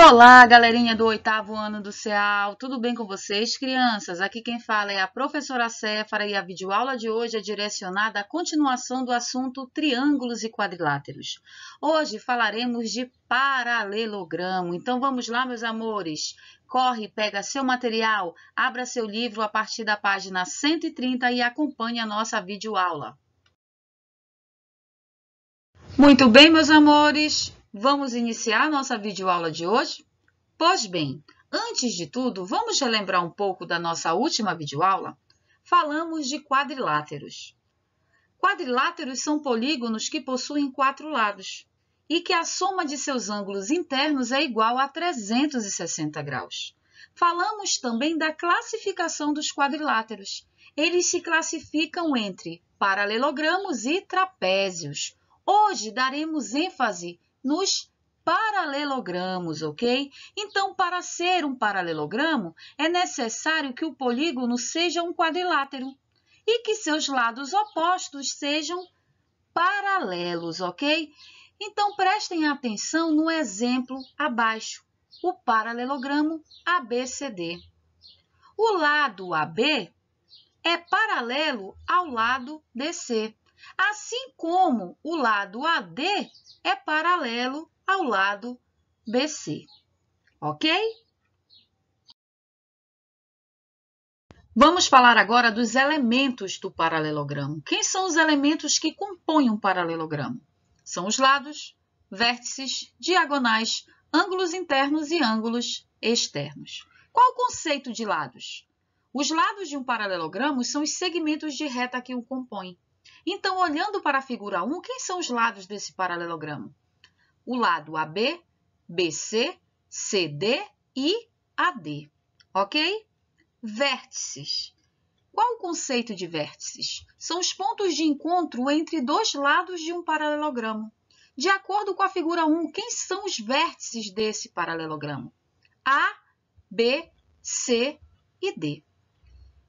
Olá, galerinha do 8º ano do CEAL, tudo bem com vocês, crianças? Aqui quem fala é a professora Céfara e a videoaula de hoje é direcionada à continuação do assunto triângulos e quadriláteros. Hoje falaremos de paralelogramo, então vamos lá, meus amores. Corre, pega seu material, abra seu livro a partir da página 130 e acompanhe a nossa videoaula. Muito bem, meus amores. Vamos iniciar a nossa videoaula de hoje? Pois bem, antes de tudo, vamos relembrar um pouco da nossa última videoaula? Falamos de quadriláteros. Quadriláteros são polígonos que possuem 4 lados e que a soma de seus ângulos internos é igual a 360 graus. Falamos também da classificação dos quadriláteros. Eles se classificam entre paralelogramos e trapézios. Hoje daremos ênfase nos paralelogramos, ok? Então, para ser um paralelogramo, é necessário que o polígono seja um quadrilátero e que seus lados opostos sejam paralelos, ok? Então, prestem atenção no exemplo abaixo, o paralelogramo ABCD. O lado AB é paralelo ao lado DC, assim como o lado AD é paralelo ao lado BC, ok? Vamos falar agora dos elementos do paralelogramo. Quem são os elementos que compõem um paralelogramo? São os lados, vértices, diagonais, ângulos internos e ângulos externos. Qual o conceito de lados? Os lados de um paralelogramo são os segmentos de reta que o compõem. Então, olhando para a figura 1, quem são os lados desse paralelogramo? O lado AB, BC, CD e AD, ok? Vértices. Qual o conceito de vértices? São os pontos de encontro entre dois lados de um paralelogramo. De acordo com a figura 1, quem são os vértices desse paralelogramo? A, B, C e D.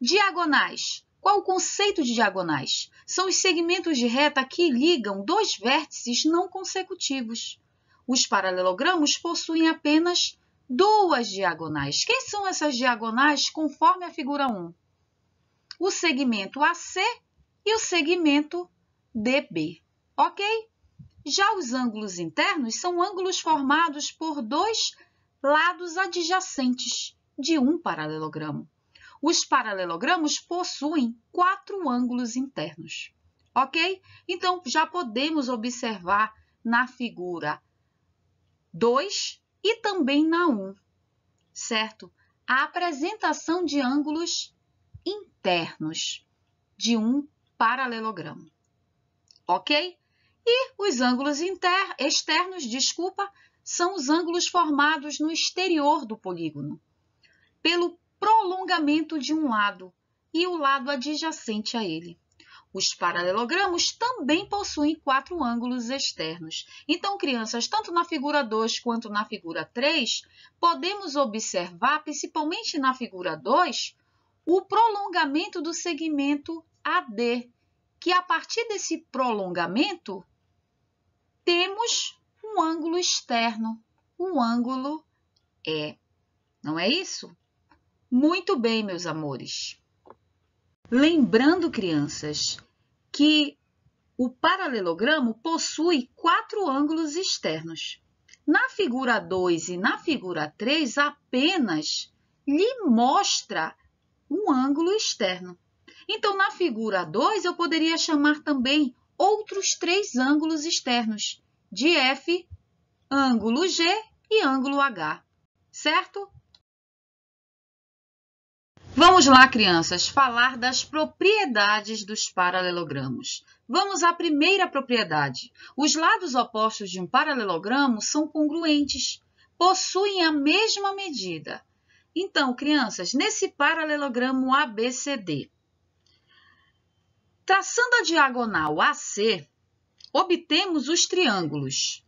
Diagonais. Qual o conceito de diagonais? São os segmentos de reta que ligam dois vértices não consecutivos. Os paralelogramos possuem apenas duas diagonais. Quem são essas diagonais conforme a figura 1? O segmento AC e o segmento DB, ok? Já os ângulos internos são ângulos formados por dois lados adjacentes de um paralelogramo. Os paralelogramos possuem 4 ângulos internos, ok? Então, já podemos observar na figura 2 e também na 1, certo? A apresentação de ângulos internos de um paralelogramo, ok? E os ângulos externos, são os ângulos formados no exterior do polígono, pelo prolongamento de um lado e o lado adjacente a ele. Os paralelogramos também possuem 4 ângulos externos. Então, crianças, tanto na figura 2 quanto na figura 3, podemos observar, principalmente na figura 2, o prolongamento do segmento AD, que a partir desse prolongamento, temos um ângulo externo, um ângulo E. Não é isso? Muito bem, meus amores. Lembrando, crianças, que o paralelogramo possui 4 ângulos externos. Na figura 2 e na figura 3, apenas lhe mostra um ângulo externo. Então, na figura 2, eu poderia chamar também outros 3 ângulos externos, de F, ângulo G e ângulo H, certo? Vamos lá, crianças, falar das propriedades dos paralelogramos. Vamos à primeira propriedade. Os lados opostos de um paralelogramo são congruentes, possuem a mesma medida. Então, crianças, nesse paralelogramo ABCD, traçando a diagonal AC, obtemos os triângulos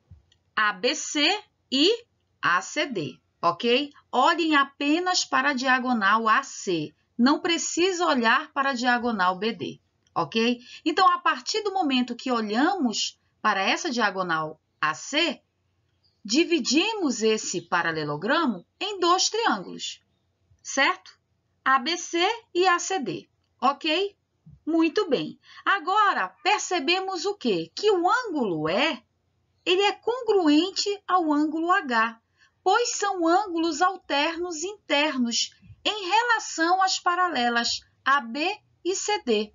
ABC e ACD. Ok? Olhem apenas para a diagonal AC. Não precisa olhar para a diagonal BD. Ok? Então, a partir do momento que olhamos para essa diagonal AC, dividimos esse paralelogramo em 2 triângulos, certo? ABC e ACD, ok? Muito bem. Agora, percebemos o quê? Que o ângulo E, ele é congruente ao ângulo H, pois são ângulos alternos internos em relação às paralelas AB e CD.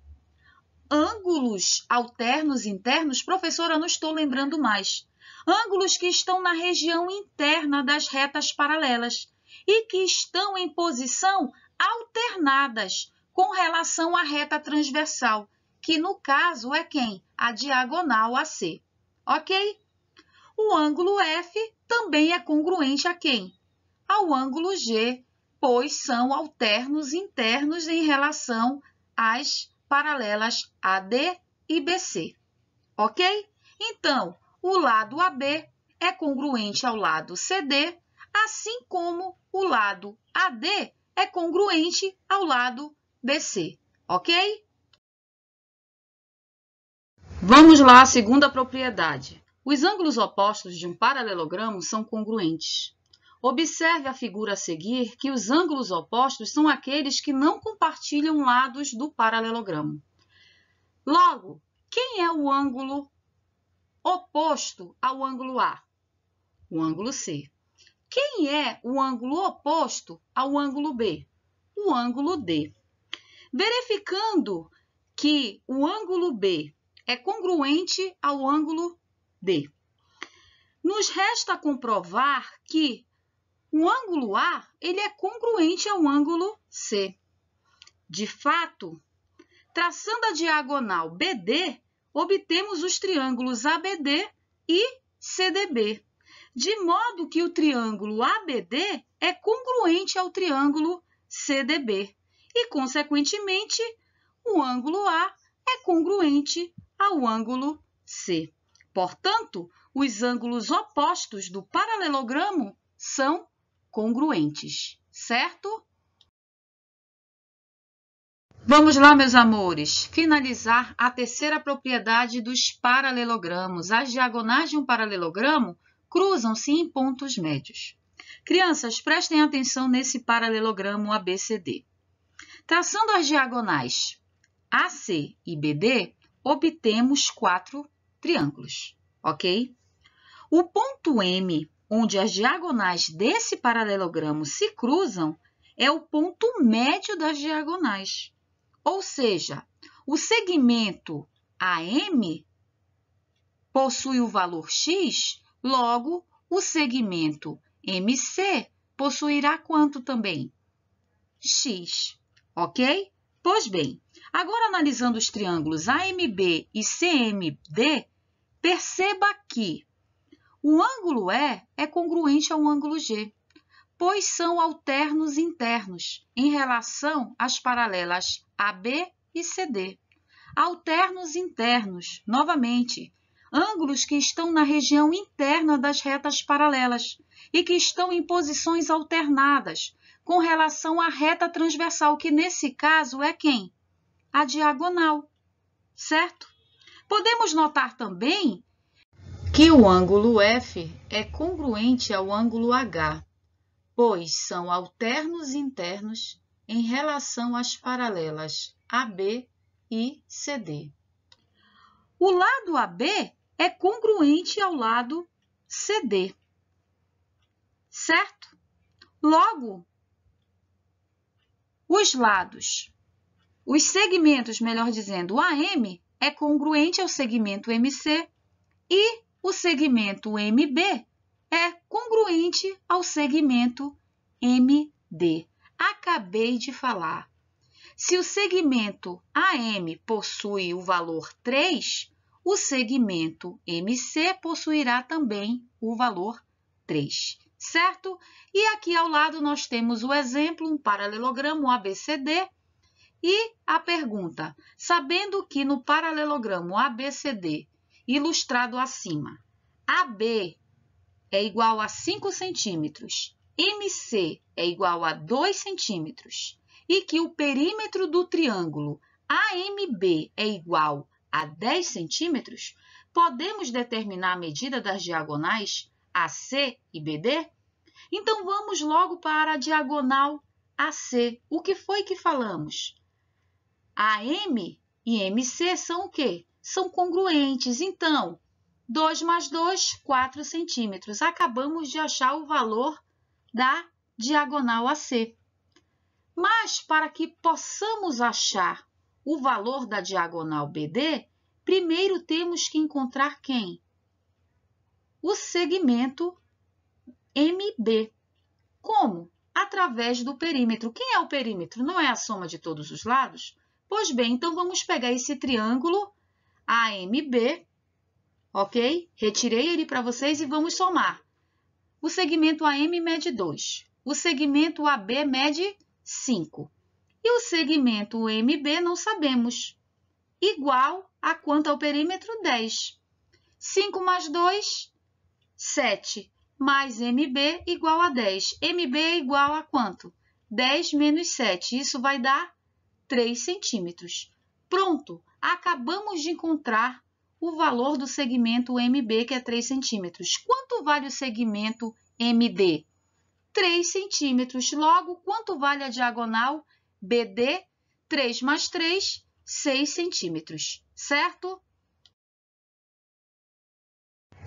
Ângulos alternos internos, professora, eu não estou lembrando mais. Ângulos que estão na região interna das retas paralelas e que estão em posição alternadas com relação à reta transversal, que no caso é quem? A diagonal AC, ok? O ângulo F também é congruente a quem? Ao ângulo G, pois são alternos internos em relação às paralelas AD e BC, ok? Então, o lado AB é congruente ao lado CD, assim como o lado AD é congruente ao lado BC, ok? Vamos lá à segunda propriedade. Os ângulos opostos de um paralelogramo são congruentes. Observe a figura a seguir que os ângulos opostos são aqueles que não compartilham lados do paralelogramo. Logo, quem é o ângulo oposto ao ângulo A? O ângulo C. Quem é o ângulo oposto ao ângulo B? O ângulo D. Verificando que o ângulo B é congruente ao ângulo D, nos resta comprovar que o ângulo A ele é congruente ao ângulo C. De fato, traçando a diagonal BD, obtemos os triângulos ABD e CDB, de modo que o triângulo ABD é congruente ao triângulo CDB e, consequentemente, o ângulo A é congruente ao ângulo C. Portanto, os ângulos opostos do paralelogramo são congruentes, certo? Vamos lá, meus amores, finalizar a terceira propriedade dos paralelogramos. As diagonais de um paralelogramo cruzam-se em pontos médios. Crianças, prestem atenção nesse paralelogramo ABCD. Traçando as diagonais AC e BD, obtemos 4 triângulos, ok? O ponto M, onde as diagonais desse paralelogramo se cruzam, é o ponto médio das diagonais. Ou seja, o segmento AM possui o valor x, logo, o segmento MC possuirá quanto também? X, ok? Pois bem, agora analisando os triângulos AMB e CMD, perceba que o ângulo E é congruente ao ângulo G, pois são alternos internos em relação às paralelas AB e CD. Alternos internos, novamente, ângulos que estão na região interna das retas paralelas e que estão em posições alternadas com relação à reta transversal, que nesse caso é quem? A diagonal, certo? Podemos notar também que o ângulo F é congruente ao ângulo H, pois são alternos internos em relação às paralelas AB e CD. O lado AB é congruente ao lado CD, certo? Logo, os segmentos, melhor dizendo, o AM é congruente ao segmento MC e o segmento MB é congruente ao segmento MD. Acabei de falar. Se o segmento AM possui o valor 3, o segmento MC possuirá também o valor 3, certo? E aqui ao lado nós temos o exemplo, um paralelogramo ABCD, e a pergunta, sabendo que no paralelogramo ABCD, ilustrado acima, AB é igual a 5 centímetros, MC é igual a 2 centímetros, e que o perímetro do triângulo AMB é igual a 10 centímetros, podemos determinar a medida das diagonais AC e BD? Então, vamos logo para a diagonal AC. O que foi que falamos? AM e MC são o quê? São congruentes. Então, 2 mais 2, 4 centímetros. Acabamos de achar o valor da diagonal AC. Mas, para que possamos achar o valor da diagonal BD, primeiro temos que encontrar quem? O segmento MB. Como? Através do perímetro. Quem é o perímetro? Não é a soma de todos os lados? Pois bem, então vamos pegar esse triângulo AMB, ok? Retirei ele para vocês e vamos somar. O segmento AM mede 2. O segmento AB mede 5. E o segmento MB não sabemos. Igual a quanto ao perímetro? 10. 5 mais 2, 7. Mais MB igual a 10. MB é igual a quanto? 10 menos 7. Isso vai dar 3 centímetros. Pronto! Acabamos de encontrar o valor do segmento MB, que é 3 centímetros. Quanto vale o segmento MD? 3 centímetros. Logo, quanto vale a diagonal BD? 3 mais 3, 6 centímetros. Certo?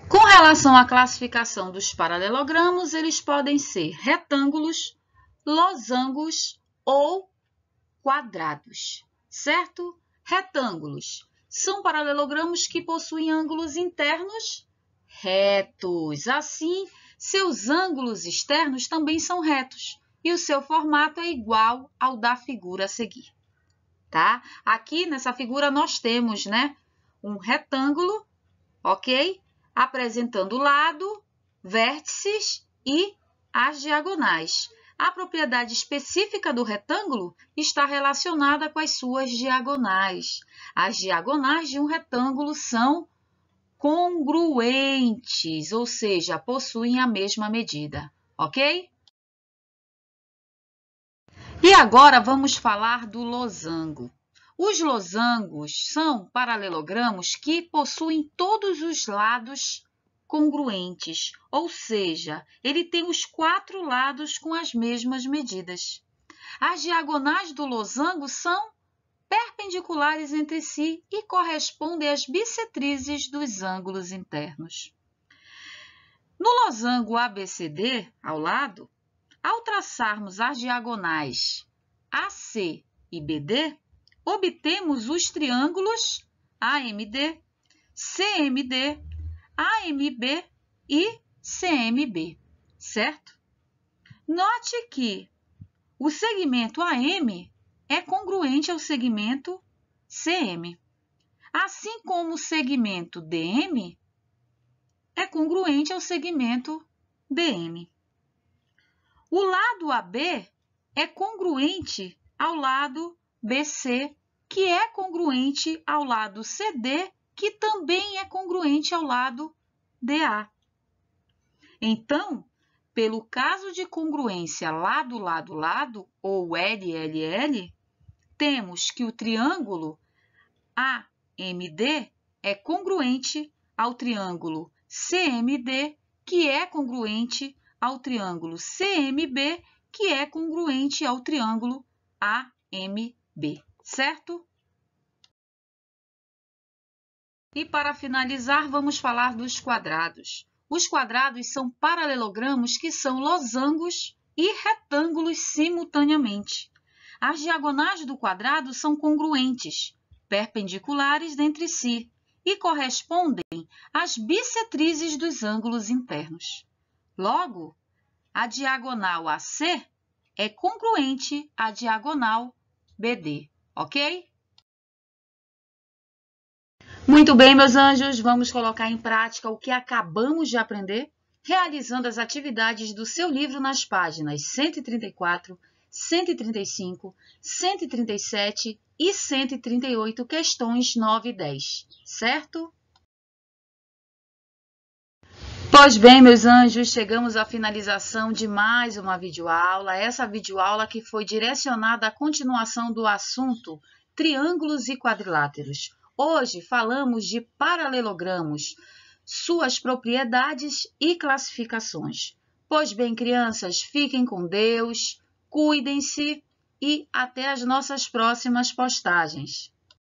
Com relação à classificação dos paralelogramos, eles podem ser retângulos, losangos ou quadrados, certo? Retângulos são paralelogramos que possuem ângulos internos retos. Assim, seus ângulos externos também são retos e o seu formato é igual ao da figura a seguir, tá? Aqui nessa figura nós temos, né, um retângulo, ok? Apresentando lado, vértices e as diagonais. A propriedade específica do retângulo está relacionada com as suas diagonais. As diagonais de um retângulo são congruentes, ou seja, possuem a mesma medida, ok? E agora vamos falar do losango. Os losangos são paralelogramos que possuem todos os lados congruentes, ou seja, ele tem os 4 lados com as mesmas medidas. As diagonais do losango são perpendiculares entre si e correspondem às bissetrizes dos ângulos internos. No losango ABCD, ao lado, ao traçarmos as diagonais AC e BD, obtemos os triângulos AMD, CMD, AMB e CMB, certo? Note que o segmento AM é congruente ao segmento CM, assim como o segmento DM é congruente ao segmento DM. O lado AB é congruente ao lado BC, que é congruente ao lado CD, que também é congruente ao lado DA. Então, pelo caso de congruência lado-lado-lado, ou LLL, temos que o triângulo AMD é congruente ao triângulo CMD, que é congruente ao triângulo CMB, que é congruente ao triângulo AMB, certo? E para finalizar, vamos falar dos quadrados. Os quadrados são paralelogramos que são losangos e retângulos simultaneamente. As diagonais do quadrado são congruentes, perpendiculares entre si e correspondem às bissetrizes dos ângulos internos. Logo, a diagonal AC é congruente à diagonal BD, ok? Muito bem, meus anjos, vamos colocar em prática o que acabamos de aprender, realizando as atividades do seu livro nas páginas 134, 135, 137 e 138, questões 9 e 10, certo? Pois bem, meus anjos, chegamos à finalização de mais uma videoaula. Essa videoaula que foi direcionada à continuação do assunto triângulos e quadriláteros. Hoje falamos de paralelogramos. suas propriedades e classificações. Pois bem, crianças, fiquem com Deus, cuidem-se e até as nossas próximas postagens.